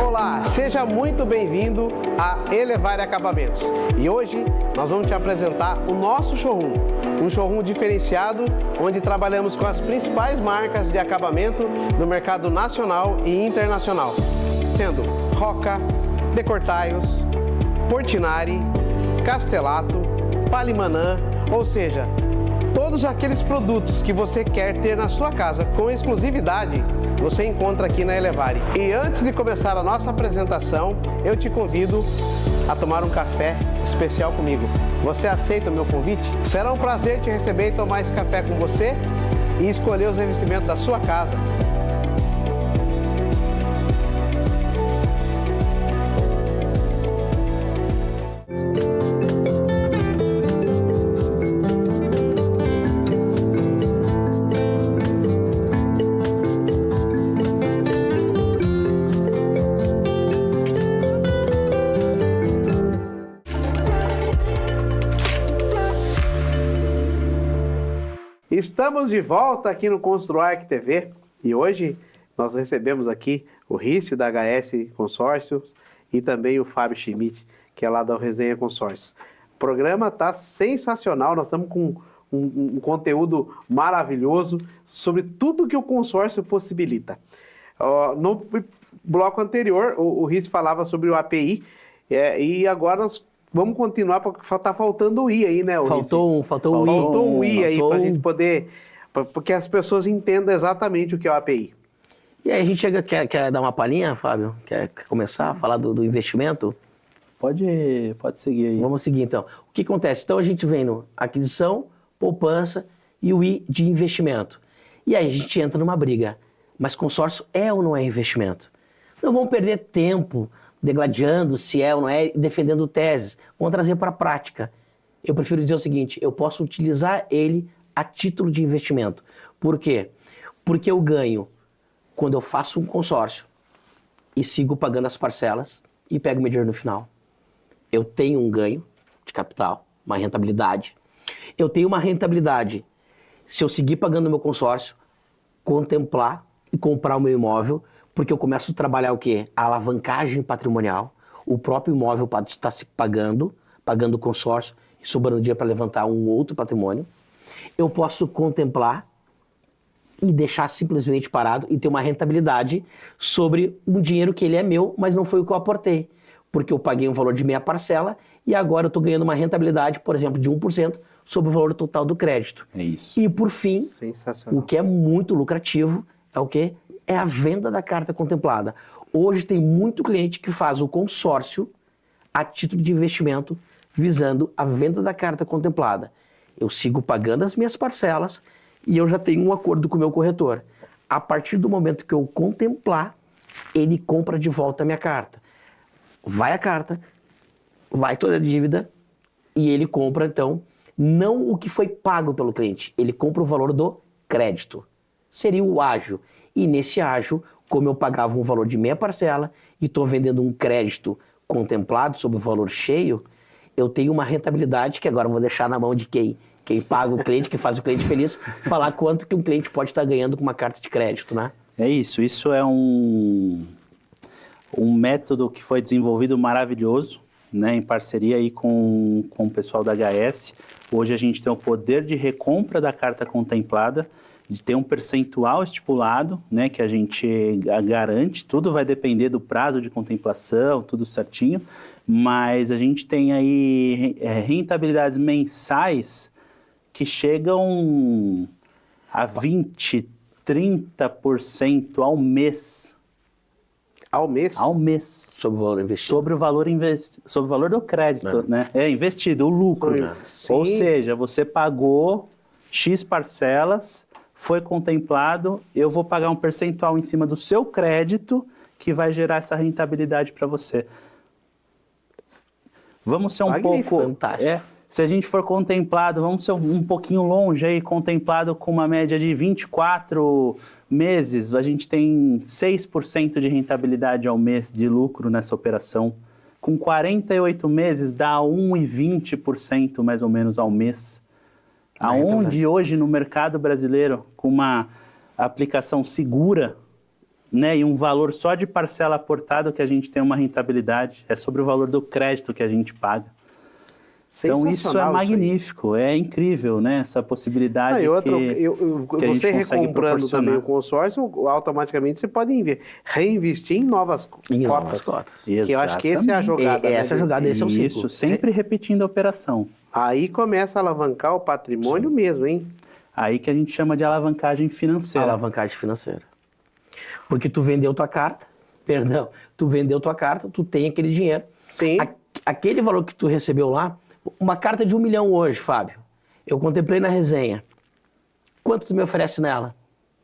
Olá, seja muito bem-vindo a Elevare Acabamentos. E hoje nós vamos te apresentar o nosso showroom. Um showroom diferenciado, onde trabalhamos com as principais marcas de acabamento do mercado nacional e internacional, sendo Roca, Decortaios, Portinari, Castelato, Palimanã, ou seja, todos aqueles produtos que você quer ter na sua casa com exclusividade, você encontra aqui na Elevare. E antes de começar a nossa apresentação, eu te convido a tomar um café especial comigo. Você aceita o meu convite? Será um prazer te receber e tomar esse café com você e escolher os revestimentos da sua casa. Estamos de volta aqui no Construarc TV e hoje nós recebemos aqui o Rice da HS Consórcios e também o Fábio Schmidt, que é lá da Resenha Consórcios. O programa está sensacional, nós estamos com um conteúdo maravilhoso sobre tudo que o consórcio possibilita. No bloco anterior, o Rice falava sobre o API e agora nós vamos continuar, porque está faltando o I aí, né? Faltou um I aí para a gente poder... Porque as pessoas entendam exatamente o que é o API. E aí a gente quer dar uma palhinha, Fábio? Quer começar a falar do investimento? Pode seguir aí. Vamos seguir então. O que acontece? Então a gente vem no aquisição, poupança e o I de investimento. E aí a gente entra numa briga. Mas consórcio é ou não é investimento? Não vamos perder tempo degladiando se é ou não é, defendendo teses. Vamos trazer para a prática. Eu prefiro dizer o seguinte, eu posso utilizar ele a título de investimento. Por quê? Porque eu ganho quando eu faço um consórcio e sigo pagando as parcelas e pego meu dinheiro no final. Eu tenho um ganho de capital, uma rentabilidade. Eu tenho uma rentabilidade se eu seguir pagando o meu consórcio, contemplar e comprar o meu imóvel, porque eu começo a trabalhar o quê? A alavancagem patrimonial. O próprio imóvel está se pagando o consórcio e sobrando dinheiro para levantar um outro patrimônio. Eu posso contemplar e deixar simplesmente parado e ter uma rentabilidade sobre um dinheiro que ele é meu, mas não foi o que eu aportei. Porque eu paguei um valor de meia parcela e agora eu estou ganhando uma rentabilidade, por exemplo, de 1% sobre o valor total do crédito. É isso. E por fim, sensacional, o que é muito lucrativo é o quê? É a venda da carta contemplada. Hoje tem muito cliente que faz o consórcio a título de investimento visando a venda da carta contemplada. Eu sigo pagando as minhas parcelas e eu já tenho um acordo com o meu corretor. A partir do momento que eu contemplar, ele compra de volta a minha carta. Vai a carta, vai toda a dívida e ele compra, então, não o que foi pago pelo cliente, ele compra o valor do crédito. Seria o ágio. E nesse ágio, como eu pagava um valor de meia parcela e estou vendendo um crédito contemplado sobre o valor cheio, eu tenho uma rentabilidade que agora eu vou deixar na mão de quem paga o cliente, que faz o cliente feliz, falar quanto que um cliente pode estar ganhando com uma carta de crédito, né? É isso é um método que foi desenvolvido maravilhoso, né, em parceria aí com o pessoal da HS. Hoje a gente tem o poder de recompra da carta contemplada, de ter um percentual estipulado, né, que a gente garante, tudo vai depender do prazo de contemplação, tudo certinho, mas a gente tem aí rentabilidades mensais que chegam a 20%, 30% ao mês. Ao mês? Ao mês. Sobre o valor investido. Sobre o valor do crédito, né? É investido, o lucro. Sim. Ou seja, você pagou X parcelas, foi contemplado, eu vou pagar um percentual em cima do seu crédito que vai gerar essa rentabilidade para você. Vamos ser um pouco... Fantástico. Se a gente for contemplado, vamos ser um pouquinho longe aí, contemplado com uma média de 24 meses, a gente tem 6% de rentabilidade ao mês de lucro nessa operação. Com 48 meses, dá 1,20% mais ou menos ao mês. Aonde hoje no mercado brasileiro, com uma aplicação segura, né, e um valor só de parcela aportada que a gente tem uma rentabilidade, é sobre o valor do crédito que a gente paga. Então isso é magnífico, é incrível, né? Essa possibilidade que você recomprando também o consórcio, automaticamente você pode reinvestir em novas cotas. Que eu acho que essa é a jogada. Essa jogada, esse é o ciclo. Isso, sempre repetindo a operação. Aí começa a alavancar o patrimônio mesmo, hein? Aí que a gente chama de alavancagem financeira. Alavancagem financeira. Porque tu vendeu tua carta, tu tem aquele dinheiro. Sim. Aquele valor que tu recebeu lá, uma carta de 1 milhão hoje, Fábio. Eu contemplei na resenha. Quanto tu me oferece nela?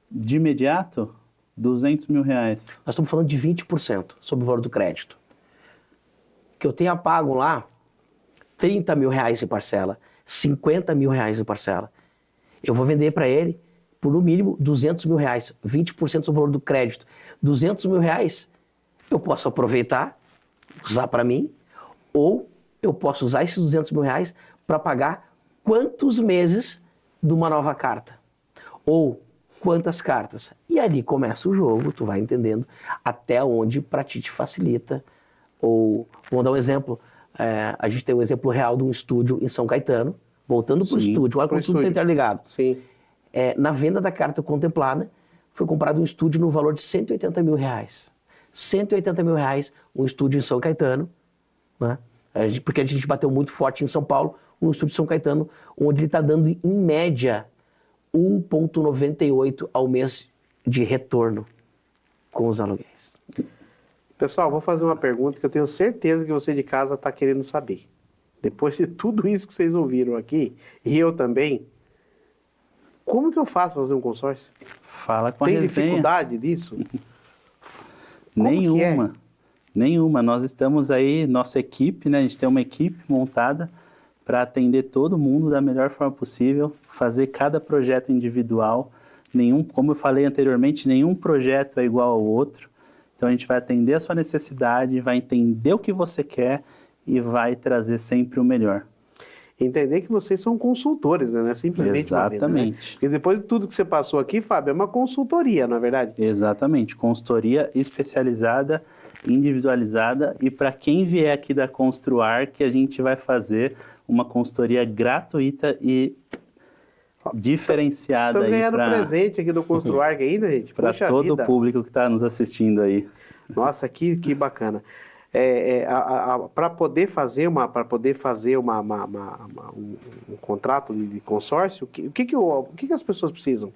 De imediato, 200 mil reais. Nós estamos falando de 20% sobre o valor do crédito. Que eu tenha pago lá 30 mil reais em parcela, 50 mil reais em parcela. Eu vou vender para ele por no mínimo 200 mil reais, 20% sobre o valor do crédito. 200 mil reais eu posso aproveitar, usar para mim, ou eu posso usar esses 200 mil reais para pagar quantos meses de uma nova carta? Ou quantas cartas? E ali começa o jogo, tu vai entendendo até onde para ti te facilita. Ou, vamos dar um exemplo, a gente tem um exemplo real de um estúdio em São Caetano, voltando para o estúdio, olha como tudo está interligado. Sim. Na venda da carta contemplada, foi comprado um estúdio no valor de R$180 mil. R$180 mil, um estúdio em São Caetano, né? Porque a gente bateu muito forte em São Paulo, um estúdio em São Caetano, onde ele está dando, em média, 1,98 ao mês de retorno com os aluguéis. Pessoal, vou fazer uma pergunta que eu tenho certeza que você de casa está querendo saber. Depois de tudo isso que vocês ouviram aqui, e eu também, como que eu faço para fazer um consórcio? Fala com a Tem resenha. dificuldade disso? Nenhuma. Nenhuma. Nós estamos aí, nossa equipe, né? A gente tem uma equipe montada para atender todo mundo da melhor forma possível, fazer cada projeto individual. Como eu falei anteriormente, nenhum projeto é igual ao outro. Então a gente vai atender a sua necessidade, vai entender o que você quer e vai trazer sempre o melhor. Entender que vocês são consultores, né? Não é simplesmente Exatamente. uma venda, né? Porque depois de tudo que você passou aqui, Fábio, é uma consultoria, não é verdade? Exatamente. Consultoria especializada, individualizada, e para quem vier aqui da Construar, que a gente vai fazer uma consultoria gratuita e diferenciada. Estão ganhando aí presente aqui do Construar ainda, gente. para todo o público que está nos assistindo aí. Nossa, que bacana. Para poder fazer um contrato de consórcio, o que as pessoas precisam?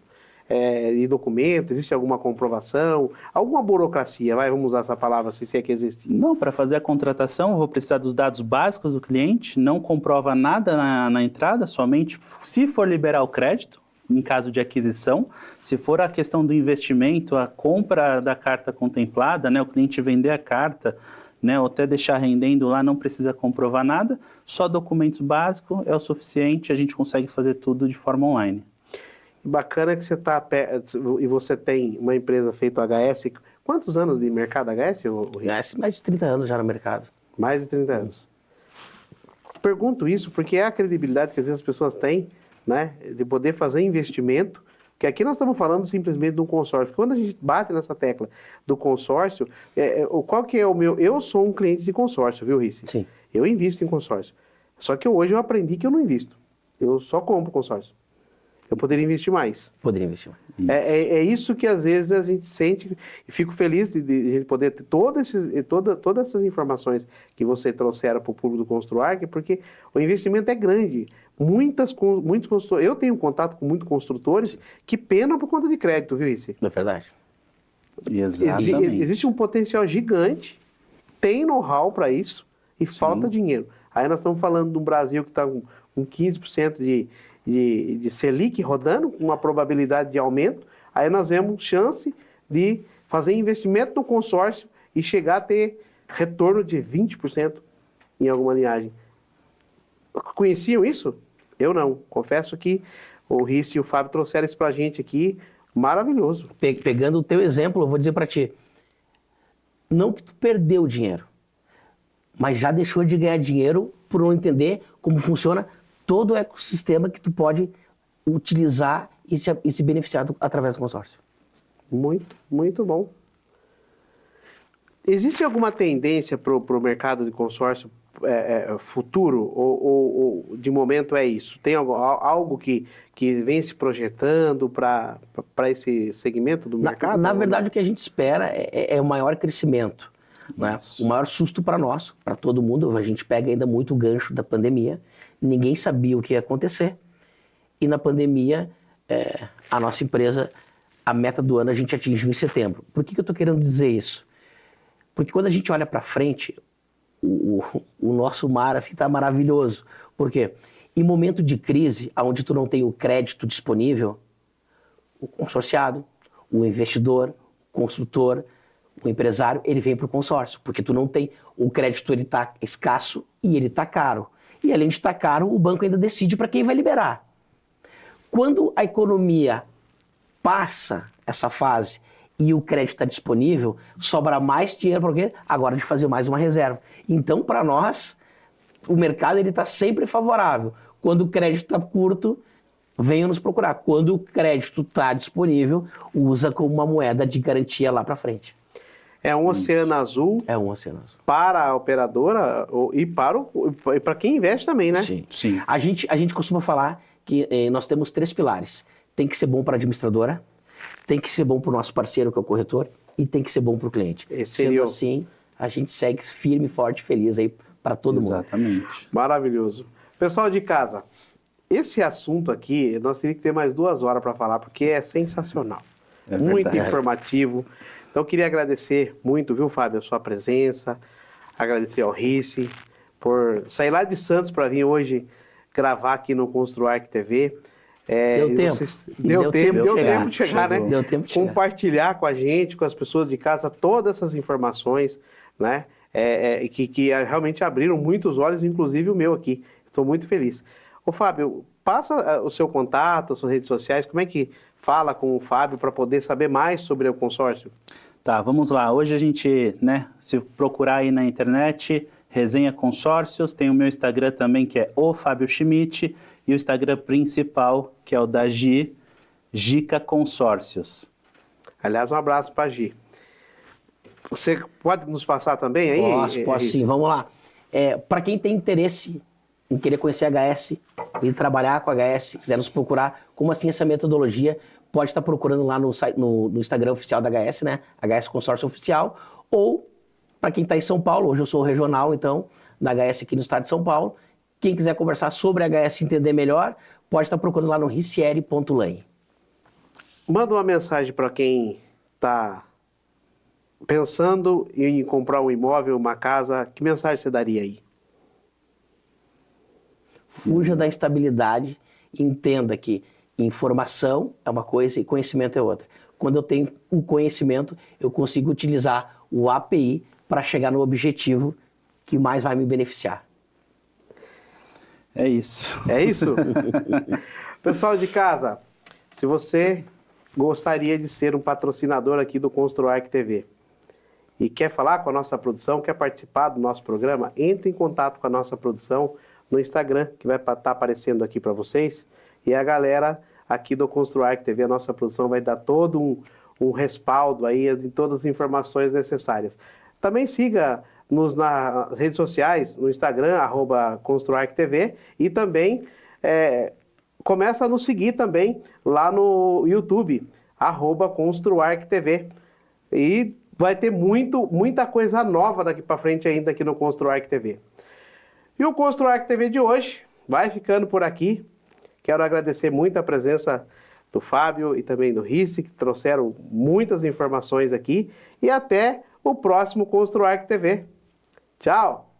De documento? Existe alguma comprovação? Alguma burocracia? Vamos usar essa palavra, se é que existe. Não, para fazer a contratação, eu vou precisar dos dados básicos do cliente, não comprova nada na entrada, somente se for liberar o crédito, em caso de aquisição. Se for a questão do investimento, a compra da carta contemplada, né, o cliente vender a carta, né, ou até deixar rendendo lá, não precisa comprovar nada, só documentos básicos é o suficiente, a gente consegue fazer tudo de forma online. Bacana que você tem uma empresa feita HS. Quantos anos de mercado HS, HS, mais de 30 anos já no mercado. Mais de 30 anos. Pergunto isso porque é a credibilidade que às vezes as pessoas têm, né, de poder fazer investimento, que aqui nós estamos falando simplesmente de um consórcio. Quando a gente bate nessa tecla do consórcio, qual que é o meu... Eu sou um cliente de consórcio, viu, Rice? Sim. Eu invisto em consórcio. Só que hoje eu aprendi que eu não invisto. Eu só compro consórcio. Eu poderia investir mais. Poderia investir mais. É isso que às vezes a gente sente, e fico feliz de a gente poder ter todas essas informações que você trouxeram para o público do Construarc, porque o investimento é grande. Muitos construtores, eu tenho contato com muitos construtores que penam por conta de crédito, viu, Rice? Não é verdade? Exatamente. Existe um potencial gigante, tem know-how para isso e falta dinheiro. Aí nós estamos falando de um Brasil que está com 15% de Selic rodando, com uma probabilidade de aumento. Aí nós vemos chance de fazer investimento no consórcio e chegar a ter retorno de 20% em alguma linhagem. Conheciam isso? Eu não. Confesso que o Rice e o Fábio trouxeram isso para a gente aqui. Maravilhoso. Pegando o teu exemplo, eu vou dizer para ti. Não que tu perdeu dinheiro, mas já deixou de ganhar dinheiro por não entender como funciona todo o ecossistema que tu pode utilizar e se beneficiar através do consórcio. Muito, muito bom. Existe alguma tendência para o mercado de consórcio futuro ou de momento é isso? Tem algo que vem se projetando para esse segmento do mercado? Na verdade, o que a gente espera é o maior crescimento. Né? O maior susto para nós, para todo mundo. A gente pega ainda muito o gancho da pandemia. Ninguém sabia o que ia acontecer. E na pandemia, a nossa empresa, a meta do ano a gente atingiu em setembro. Por que eu estou querendo dizer isso? Porque quando a gente olha para frente, o nosso mar assim, está maravilhoso. Por quê? Em momento de crise, onde tu não tem o crédito disponível, o consorciado, o investidor, o construtor, o empresário, ele vem para o consórcio. Porque tu não tem... O crédito ele está escasso e ele está caro. E além de estar caro, o banco ainda decide para quem vai liberar. Quando a economia passa essa fase e o crédito está disponível, sobra mais dinheiro para quê? Agora de fazer mais uma reserva. Então, para nós, o mercado está sempre favorável. Quando o crédito está curto, venham nos procurar. Quando o crédito está disponível, usa como uma moeda de garantia lá para frente. É um oceano azul É um oceano azul. para a operadora e para quem investe também, né? Sim. Sim. A gente costuma falar que nós temos 3 pilares. Tem que ser bom para a administradora, tem que ser bom para o nosso parceiro, que é o corretor, e tem que ser bom para o cliente. Esse Sendo seria assim, a gente segue firme, forte, feliz aí para todo mundo. Exatamente. Maravilhoso. Pessoal de casa, esse assunto aqui, nós teríamos que ter mais 2 horas para falar, porque é sensacional. É Muito verdade. informativo. Então, eu queria agradecer muito, viu, Fábio, a sua presença, agradecer ao Rice por sair lá de Santos para vir hoje gravar aqui no Construarc TV. Deu tempo. Deu tempo de chegar, né? Deu tempo de chegar. Compartilhar com a gente, com as pessoas de casa, todas essas informações, né? Que realmente abriram muitos olhos, inclusive o meu aqui. Estou muito feliz. Ô, Fábio, passa o seu contato, as suas redes sociais, como é que fala com o Fábio para poder saber mais sobre o consórcio? Tá, vamos lá. Hoje a gente, né, se procurar aí na internet, Resenha Consórcios, tem o meu Instagram também, que é o Fábio Schmidt, e o Instagram principal, que é o da Gi, Gica Consórcios. Aliás, um abraço para a Gi. Você pode nos passar também aí? Posso sim, vamos lá. Para quem tem interesse em querer conhecer a HS e trabalhar com a HS, quiser nos procurar, como assim essa metodologia, pode estar procurando lá no Instagram oficial da HS, né? HS Consórcio Oficial, ou para quem está em São Paulo, hoje eu sou regional, então, da HS aqui no estado de São Paulo, quem quiser conversar sobre a HS e entender melhor, pode estar procurando lá no ricieri.lane. Manda uma mensagem para quem está pensando em comprar um imóvel, uma casa, que mensagem você daria aí? Fuja da instabilidade e entenda que informação é uma coisa e conhecimento é outra. Quando eu tenho um conhecimento, eu consigo utilizar o API para chegar no objetivo que mais vai me beneficiar. É isso. É isso? Pessoal de casa, se você gostaria de ser um patrocinador aqui do Construarc TV e quer falar com a nossa produção, quer participar do nosso programa, entre em contato com a nossa produção no Instagram, que vai estar aparecendo aqui para vocês, e a galera aqui do Construarc TV, a nossa produção vai dar todo um respaldo aí de todas as informações necessárias. Também siga-nos nas redes sociais, no Instagram, @ConstruarcTV, e também começa a nos seguir também lá no YouTube, @ConstruarcTV. E vai ter muita coisa nova daqui para frente ainda aqui no Construarc TV. E o Construarc TV de hoje vai ficando por aqui. Quero agradecer muito a presença do Fábio e também do Rice, que trouxeram muitas informações aqui. E até o próximo Construarc TV. Tchau!